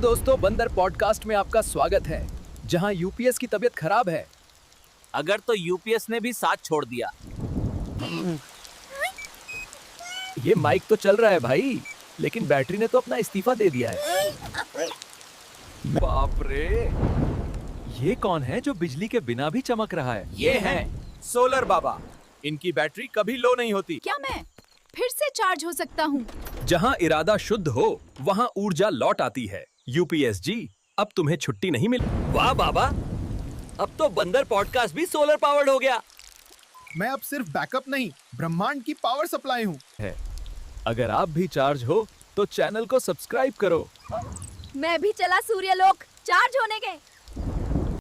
दोस्तों, बंदर पॉडकास्ट में आपका स्वागत है, जहां यूपीएस की तबीयत खराब है। अगर तो यूपीएस ने भी साथ छोड़ दिया। ये माइक तो चल रहा है भाई, लेकिन बैटरी ने तो अपना इस्तीफा दे दिया है। बाप रे, ये कौन है जो बिजली के बिना भी चमक रहा है? ये हैं सोलर बाबा। इनकी बैटरी कभी लो नहीं होती। क्या मैं फिर से चार्ज हो सकता हूँ? जहां इरादा शुद्ध हो, वहां ऊर्जा लौट आती है। यूपीएस जी, अब तुम्हें छुट्टी नहीं मिल। वाह बाबा, अब तो बंदर पॉडकास्ट भी सोलर पावर्ड हो गया। मैं अब सिर्फ बैकअप नहीं, ब्रह्मांड की पावर सप्लाई हूँ। अगर आप भी चार्ज हो, तो चैनल को सब्सक्राइब करो। मैं भी चला सूर्यलोक चार्ज होने के।